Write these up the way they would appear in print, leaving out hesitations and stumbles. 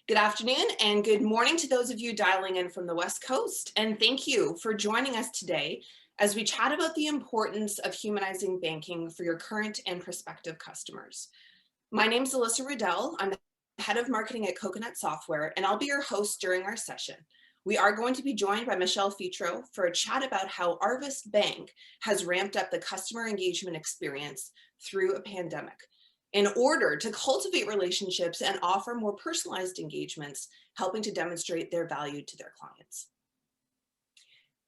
Good afternoon and good morning to those of you dialing in from the West Coast. And thank you for joining us today as we chat about the importance of humanizing banking for your current and prospective customers. My name is Alyssa Riddell. I'm the head of marketing at Coconut Software, and I'll be your host during our session. We are going to be joined by Michelle Fitro for a chat about how Arvest Bank has ramped up the customer engagement experience through a pandemic, in order to cultivate relationships and offer more personalized engagements, helping to demonstrate their value to their clients.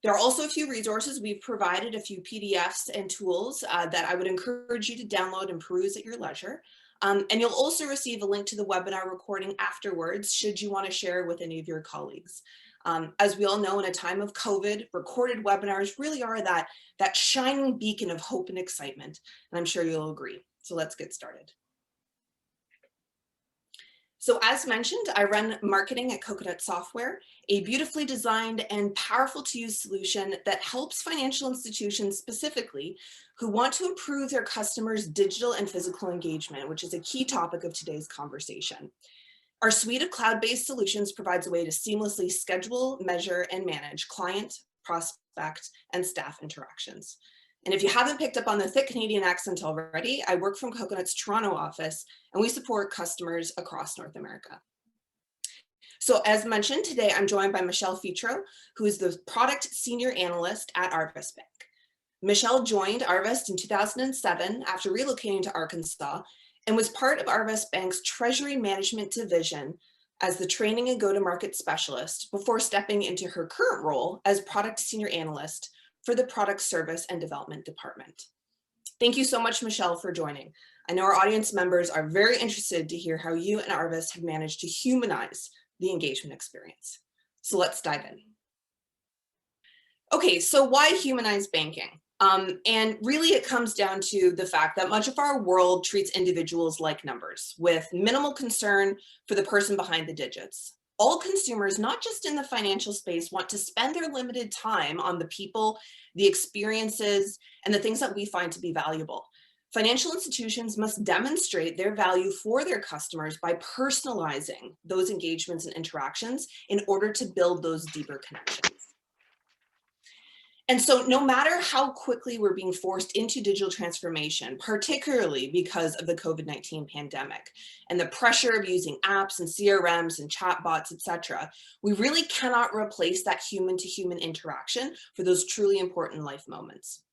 There are also a few resources. We've provided a few PDFs and tools that I would encourage you to download and peruse at your leisure. And you'll also receive a link to the webinar recording afterwards, should you want to share with any of your colleagues. As we all know, in a time of COVID, recorded webinars really are that shining beacon of hope and excitement, and I'm sure you'll agree. So let's get started. So as mentioned, I run marketing at Coconut Software, a beautifully designed and powerful to use solution that helps financial institutions specifically who want to improve their customers' digital and physical engagement, which is a key topic of today's conversation. Our suite of cloud-based solutions provides a way to seamlessly schedule, measure, and manage client, prospect, and staff interactions. And if you haven't picked up on the thick Canadian accent already, I work from Coconut's Toronto office, and we support customers across North America. So as mentioned, today I'm joined by Michelle Fitro, who is the product senior analyst at Arvest Bank. Michelle joined Arvest in 2007 after relocating to Arkansas and was part of Arvest Bank's treasury management division as the training and go-to-market specialist before stepping into her current role as product senior analyst for the product service and development department. Thank you so much, Michelle, for joining. I know our audience members are very interested to hear how you and Arvest have managed to humanize the engagement experience. So let's dive in. Okay, so why humanize banking? And really it comes down to the fact that much of our world treats individuals like numbers with minimal concern for the person behind the digits. All consumers, not just in the financial space, want to spend their limited time on the people, the experiences, and the things that we find to be valuable. Financial institutions must demonstrate their value for their customers by personalizing those engagements and interactions in order to build those deeper connections. And so no matter how quickly we're being forced into digital transformation, particularly because of the COVID-19 pandemic and the pressure of using apps and CRMs and chatbots, et cetera, we really cannot replace that human-to-human interaction for those truly important life moments.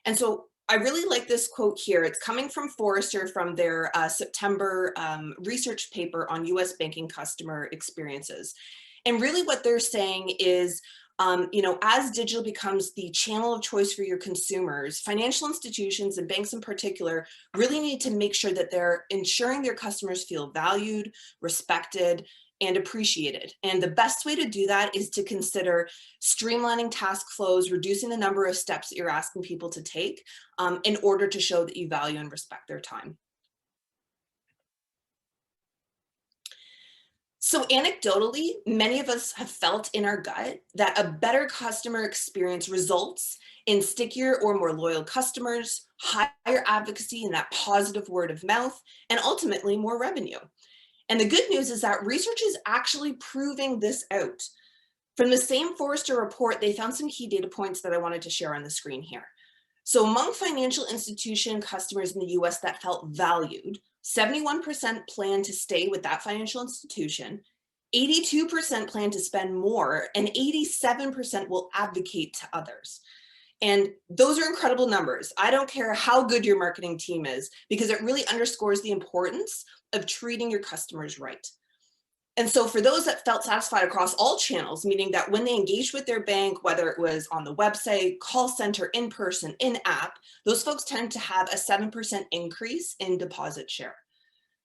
And so I really like this quote here. It's coming from Forrester from their September research paper on US banking customer experiences. And really what they're saying is, as digital becomes the channel of choice for your consumers, financial institutions and banks in particular really need to make sure that they're ensuring their customers feel valued, respected, and appreciated. And the best way to do that is to consider streamlining task flows, reducing the number of steps that you're asking people to take in order to show that you value and respect their time. So anecdotally, many of us have felt in our gut that a better customer experience results in stickier or more loyal customers, higher advocacy, and that positive word of mouth, and ultimately more revenue. And the good news is that research is actually proving this out. From the same Forrester report, they found some key data points that I wanted to share on the screen here. So among financial institution customers in the US that felt valued, 71% plan to stay with that financial institution, 82% plan to spend more, and 87% will advocate to others. And those are incredible numbers. I don't care how good your marketing team is, because it really underscores the importance of treating your customers right. And so for those that felt satisfied across all channels, meaning that when they engaged with their bank, whether it was on the website, call center, in person, in app, those folks tend to have a 7% increase in deposit share.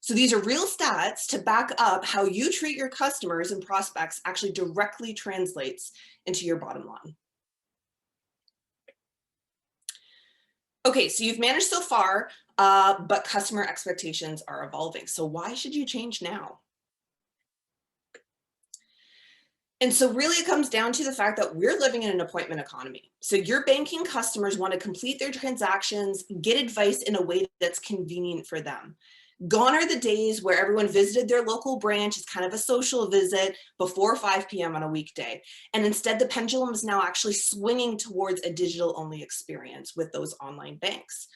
So these are real stats to back up how you treat your customers and prospects actually directly translates into your bottom line. Okay, so you've managed so far, but customer expectations are evolving. So why should you change now? And so really it comes down to the fact that we're living in an appointment economy. So your banking customers want to complete their transactions, get advice in a way that's convenient for them. Gone are the days where everyone visited their local branch as kind of a social visit before 5 p.m. on a weekday. And instead, the pendulum is now actually swinging towards a digital-only experience with those online banks.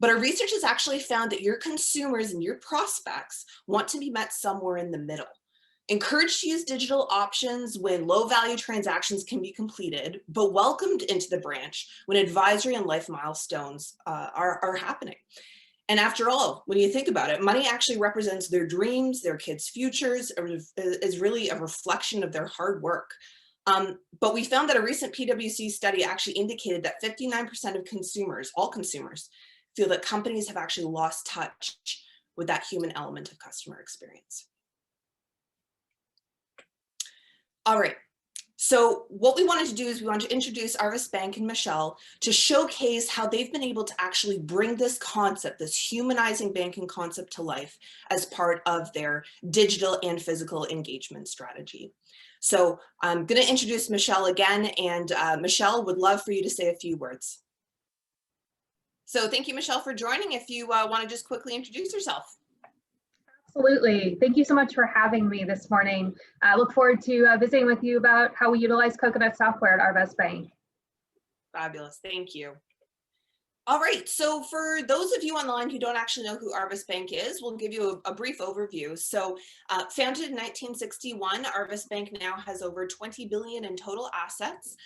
But our research has actually found that your consumers and your prospects want to be met somewhere in the middle. Encouraged to use digital options when low-value transactions can be completed, but welcomed into the branch when advisory and life milestones are happening. And after all, when you think about it, money actually represents their dreams, their kids' futures, is really a reflection of their hard work. But we found that a recent PwC study actually indicated that 59% of consumers, all consumers, feel that companies have actually lost touch with that human element of customer experience. All right. So what we wanted to do is we wanted to introduce Arvest Bank and Michelle to showcase how they've been able to actually bring this concept, this humanizing banking concept to life as part of their digital and physical engagement strategy. So I'm going to introduce Michelle again, and Michelle, would love for you to say a few words. So thank you, Michelle, for joining. If you want to just quickly introduce yourself. Absolutely. Thank you so much for having me this morning. I look forward to visiting with you about how we utilize Coconut software at Arvest Bank. Fabulous. Thank you. All right. So for those of you on the line who don't actually know who Arvis Bank is, we'll give you a brief overview. So founded in 1961, Arvis Bank now has over 20 billion in total assets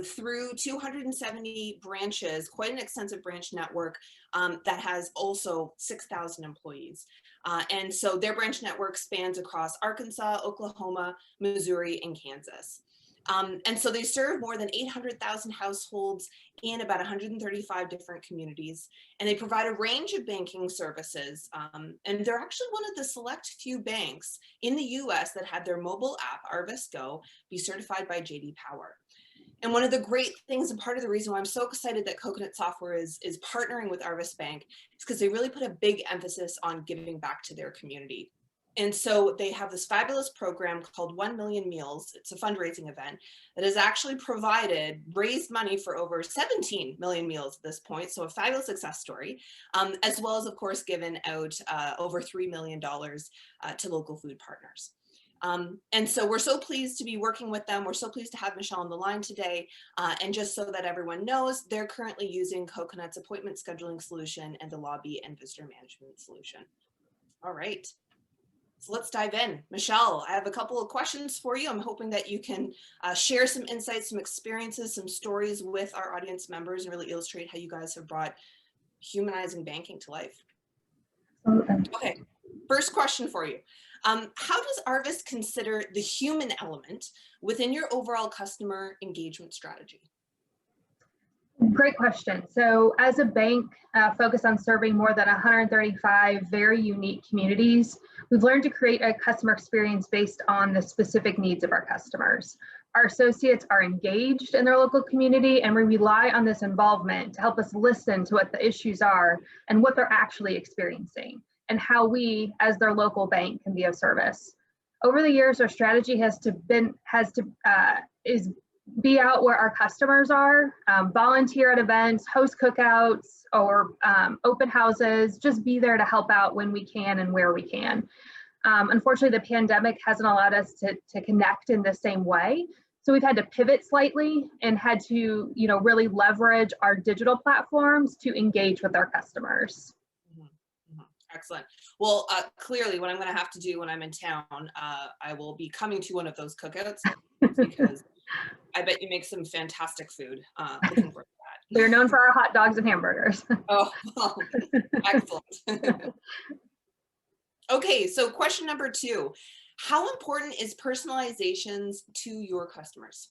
through 270 branches, quite an extensive branch network that has also 6,000 employees. And so their branch network spans across Arkansas, Oklahoma, Missouri, and Kansas. And so they serve more than 800,000 households in about 135 different communities, and they provide a range of banking services. And they're actually one of the select few banks in the US that had their mobile app, Arvis Go, be certified by JD Power. And one of the great things, and part of the reason why I'm so excited that Coconut Software is partnering with Arvest Bank, is because they really put a big emphasis on giving back to their community. And so they have this fabulous program called 1 Million Meals. It's a fundraising event that has actually raised money for over 17 million meals at this point. So a fabulous success story, as well as, of course, given out over $3 million to local food partners. And so we're so pleased to be working with them. We're so pleased to have Michelle on the line today. And just so that everyone knows, they're currently using Coconut's appointment scheduling solution and the lobby and visitor management solution. All right. So let's dive in. Michelle, I have a couple of questions for you. I'm hoping that you can share some insights, some experiences, some stories with our audience members and really illustrate how you guys have brought humanizing banking to life. Okay, first question for you. How does Arvis consider the human element within your overall customer engagement strategy? Great question. So as a bank focused on serving more than 135 very unique communities, we've learned to create a customer experience based on the specific needs of our customers. Our associates are engaged in their local community, and we rely on this involvement to help us listen to what the issues are and what they're actually experiencing, and how we, as their local bank, can be of service. Over the years, our strategy is be out where our customers are, volunteer at events, host cookouts, or open houses, just be there to help out when we can and where we can. Unfortunately, the pandemic hasn't allowed us to connect in the same way. So we've had to pivot slightly and had to, really leverage our digital platforms to engage with our customers. Excellent. Well, clearly what I'm going to have to do when I'm in town, I will be coming to one of those cookouts because I bet you make some fantastic food. Looking forward to that. They're known for our hot dogs and hamburgers. Oh, well, excellent. Okay, so question number 2. How important is personalizations to your customers?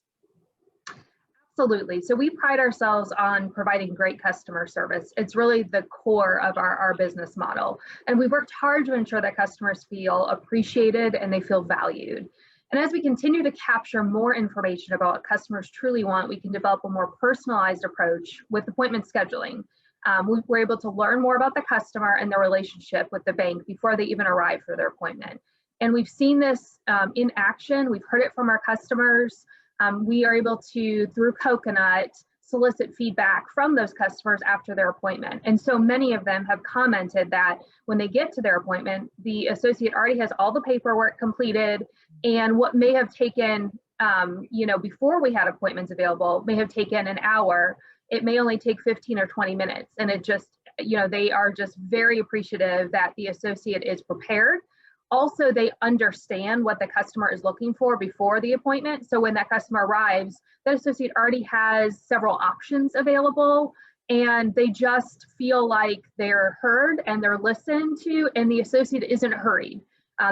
Absolutely. So we pride ourselves on providing great customer service. It's really the core of our business model. And we've worked hard to ensure that customers feel appreciated and they feel valued. And as we continue to capture more information about what customers truly want, we can develop a more personalized approach with appointment scheduling. We're able to learn more about the customer and their relationship with the bank before they even arrive for their appointment. And we've seen this in action. We've heard it from our customers. We are able to, through Coconut, solicit feedback from those customers after their appointment. And so many of them have commented that when they get to their appointment, the associate already has all the paperwork completed, and what may have taken, before we had appointments available, may have taken an hour, it may only take 15 or 20 minutes. And it just, they are just very appreciative that the associate is prepared. Also, they understand what the customer is looking for before the appointment. So when that customer arrives, that associate already has several options available, and they just feel like they're heard and they're listened to, and the associate isn't hurried.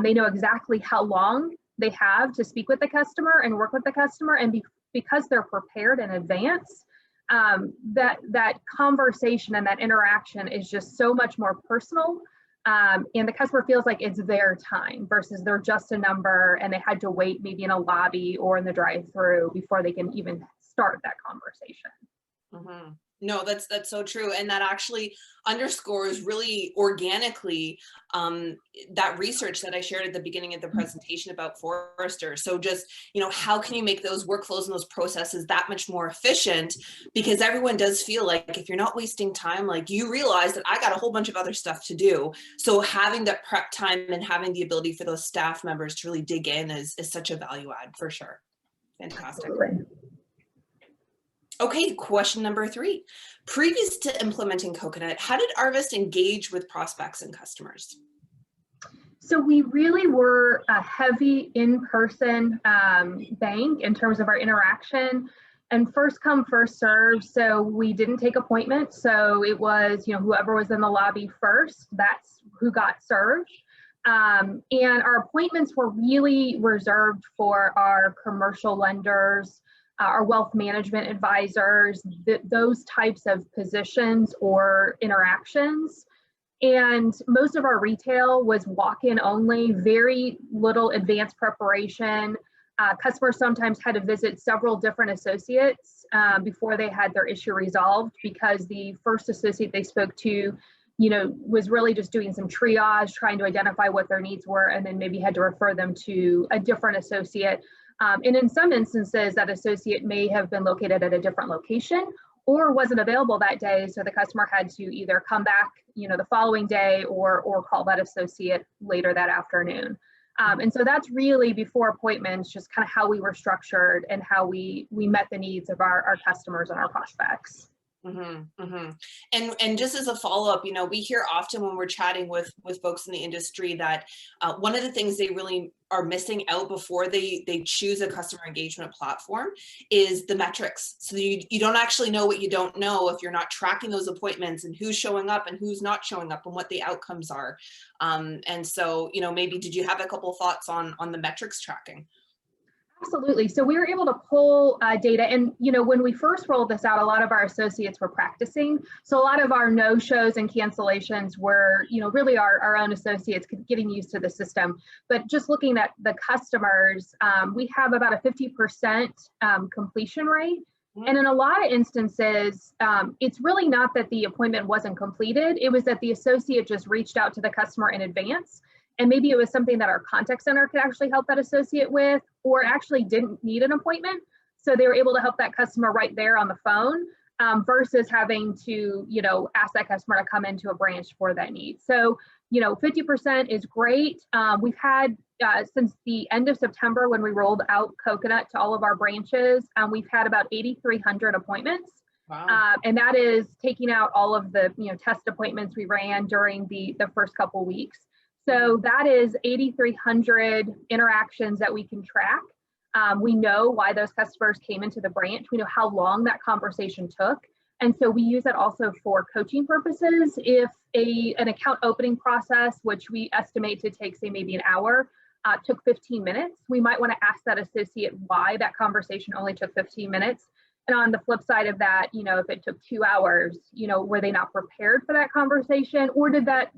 They know exactly how long they have to speak with the customer and work with the customer, and because they're prepared in advance, that conversation and that interaction is just so much more personal. And the customer feels like it's their time versus they're just a number and they had to wait maybe in a lobby or in the drive-through before they can even start that conversation. Mm-hmm. No, that's so true. And that actually underscores really organically that research that I shared at the beginning of the presentation about Forrester. So just, how can you make those workflows and those processes that much more efficient? Because everyone does feel like if you're not wasting time, like you realize that I got a whole bunch of other stuff to do. So having that prep time and having the ability for those staff members to really dig in is such a value add for sure. Fantastic. Absolutely. Okay, question number 3. Previous to implementing Coconut, how did Arvest engage with prospects and customers? So we really were a heavy in-person bank in terms of our interaction, and first come, first serve. So we didn't take appointments. So it was, whoever was in the lobby first, that's who got served. And our appointments were really reserved for our commercial lenders, our wealth management advisors, those types of positions or interactions. And most of our retail was walk-in only, very little advanced preparation. Customers sometimes had to visit several different associates before they had their issue resolved, because the first associate they spoke to, was really just doing some triage, trying to identify what their needs were, and then maybe had to refer them to a different associate. And in some instances, that associate may have been located at a different location or wasn't available that day. So the customer had to either come back, the following day or call that associate later that afternoon. And so that's really, before appointments, just kind of how we were structured and how we met the needs of our customers and our prospects. Mm-hmm, mm-hmm. And just as a follow-up, we hear often when we're chatting with folks in the industry that one of the things they really are missing out before they choose a customer engagement platform is the metrics. So you don't actually know what you don't know if you're not tracking those appointments and who's showing up and who's not showing up and what the outcomes are. And so, maybe did you have a couple of thoughts on the metrics tracking? Absolutely. So we were able to pull data, and when we first rolled this out, a lot of our associates were practicing. So a lot of our no-shows and cancellations were, really our own associates getting used to the system. But just looking at the customers, we have about a 50% completion rate. And in a lot of instances, it's really not that the appointment wasn't completed. It was that the associate just reached out to the customer in advance. And maybe it was something that our contact center could actually help that associate with, or actually didn't need an appointment. So they were able to help that customer right there on the phone versus having to, ask that customer to come into a branch for that need. So, 50% is great. We've had, since the end of September, when we rolled out Coconut to all of our branches, we've had about 8,300 appointments. Wow. And that is taking out all of the, test appointments we ran during the first couple weeks. So that is 8,300 interactions that we can track. We know why those customers came into the branch. We know how long that conversation took. And so we use that also for coaching purposes. If an account opening process, which we estimate to take, say, maybe an hour, took 15 minutes, we might want to ask that associate why that conversation only took 15 minutes. And on the flip side of that, if it took 2 hours, were they not prepared for that conversation, or did that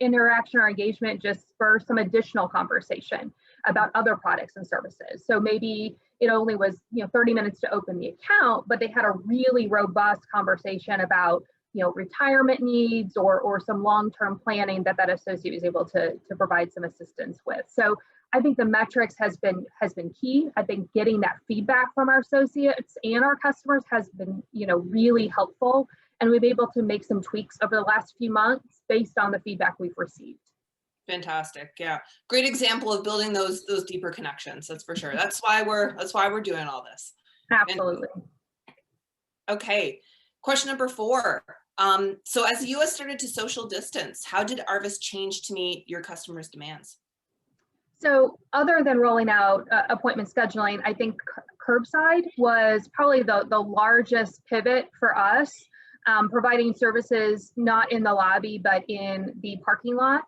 interaction or engagement just spur some additional conversation about other products and services? So maybe it only was 30 minutes to open the account, but they had a really robust conversation about retirement needs or some long-term planning that associate was able to provide some assistance with. So I think the metrics has been key. I think getting that feedback from our associates and our customers has been, really helpful. And we've been able to make some tweaks over the last few months based on the feedback we've received. Fantastic. Yeah. Great example of building those deeper connections. That's for sure. That's why we're doing all this. Absolutely. Okay. Question number 4. So as the US started to social distance, how did Arvis change to meet your customers' demands? So other than rolling out appointment scheduling, I think curbside was probably the largest pivot for us, providing services not in the lobby, but in the parking lot.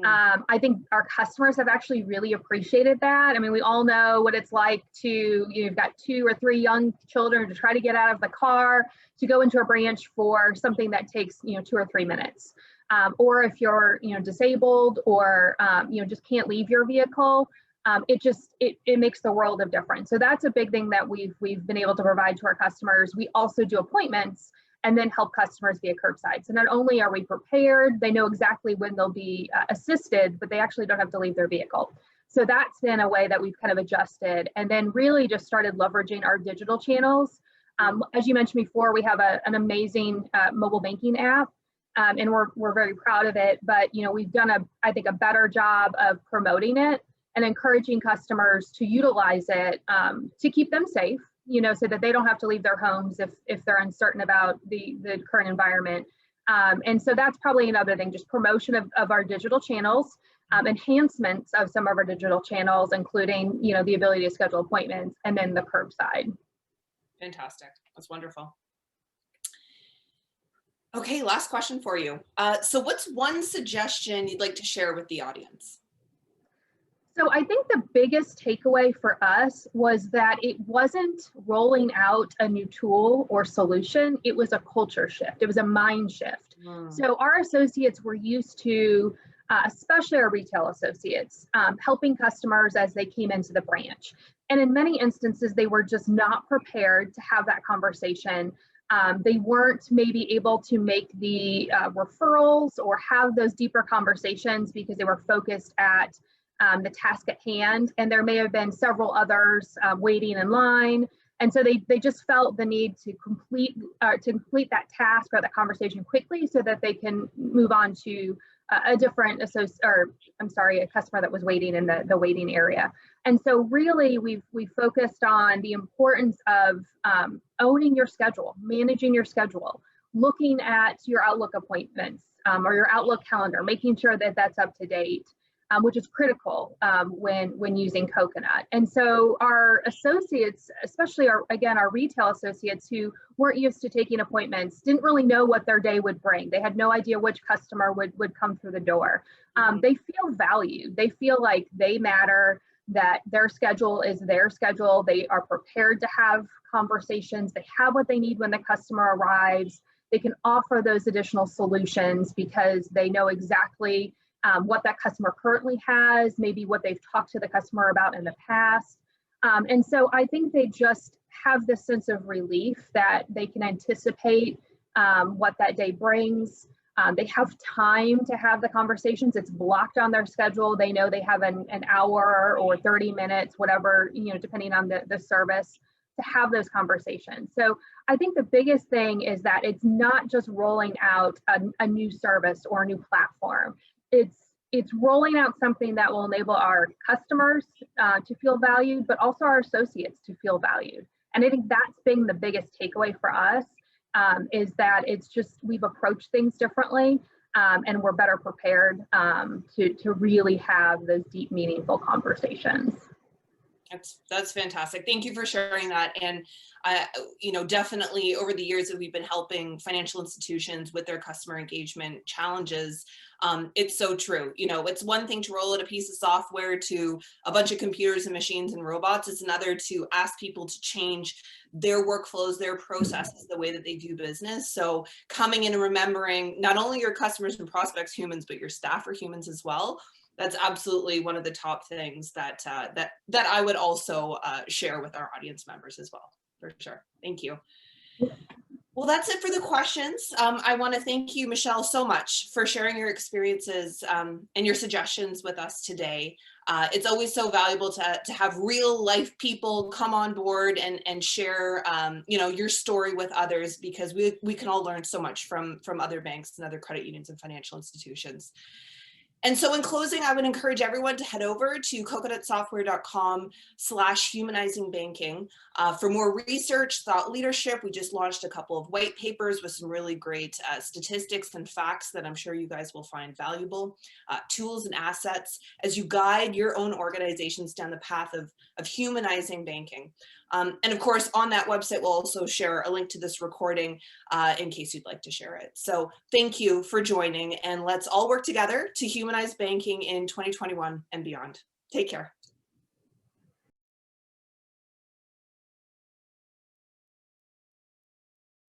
I think our customers have actually really appreciated that. I mean, we all know what it's like to, you've got 2 or 3 young children to try to get out of the car to go into a branch for something that takes, 2 or 3 minutes. Or if you're, disabled or, just can't leave your vehicle, it makes the world of difference. So that's a big thing that we've been able to provide to our customers. We also do appointments and then help customers via curbside. So not only are we prepared, they know exactly when they'll be assisted, but they actually don't have to leave their vehicle. So that's been a way that we've kind of adjusted, and then really just started leveraging our digital channels. As you mentioned before, we have an amazing mobile banking app, and we're very proud of it. But we've done I think a better job of promoting it and encouraging customers to utilize it to keep them safe, so that they don't have to leave their homes if they're uncertain about the current environment. And so that's probably another thing, just promotion of our digital channels, enhancements of some of our digital channels, including, the ability to schedule appointments, and then the curbside. Fantastic. That's wonderful. Okay, last question for you. So what's one suggestion you'd like to share with the audience? So I think the biggest takeaway for us was that it wasn't rolling out a new tool or solution. It was a culture shift. It was a mind shift. So our associates were used to, especially our retail associates, helping customers as they came into the branch. And in many instances, they were just not prepared to have that conversation. They weren't maybe able to make the referrals or have those deeper conversations because they were focused at the task at hand, and there may have been several others waiting in line, and so they just felt the need to complete that task or that conversation quickly so that they can move on to a different a customer that was waiting in the waiting area. And so really we focused on the importance of owning your schedule, managing your schedule, looking at your Outlook appointments or your Outlook calendar, making sure that that's up to date. Which is critical when using Coconut. And so our associates, especially our retail associates who weren't used to taking appointments, didn't really know what their day would bring. They had no idea which customer would come through the door. They feel valued. They feel like they matter, that their schedule is their schedule. They are prepared to have conversations. They have what they need when the customer arrives. They can offer those additional solutions because they know exactly what that customer currently has, maybe what they've talked to the customer about in the past. And so I think they just have this sense of relief that they can anticipate what that day brings. They have time to have the conversations. It's blocked on their schedule. They know they have an hour or 30 minutes, whatever, depending on the service, to have those conversations. So I think the biggest thing is that it's not just rolling out a new service or a new platform. It's rolling out something that will enable our customers to feel valued, but also our associates to feel valued. And I think that's been the biggest takeaway for us, is that it's just we've approached things differently, and we're better prepared to really have those deep, meaningful conversations. That's fantastic. Thank you for sharing that. And definitely over the years that we've been helping financial institutions with their customer engagement challenges, it's so true. It's one thing to roll out a piece of software to a bunch of computers and machines and robots. It's another to ask people to change their workflows, their processes, the way that they do business. So coming in and remembering not only your customers and prospects humans, but your staff are humans as well. That's absolutely one of the top things that I would also share with our audience members as well, for sure. Thank you. Well, that's it for the questions. I want to thank you, Michelle, so much for sharing your experiences and your suggestions with us today. It's always so valuable to have real life people come on board and share, your story with others, because we can all learn so much from other banks and other credit unions and financial institutions. And so in closing, I would encourage everyone to head over to coconutsoftware.com/humanizing banking for more research, thought leadership. We just launched a couple of white papers with some really great statistics and facts that I'm sure you guys will find valuable, tools and assets as you guide your own organizations down the path of humanizing banking. And of course, on that website, we'll also share a link to this recording in case you'd like to share it. So thank you for joining, and let's all work together to humanize banking in 2021 and beyond. Take care.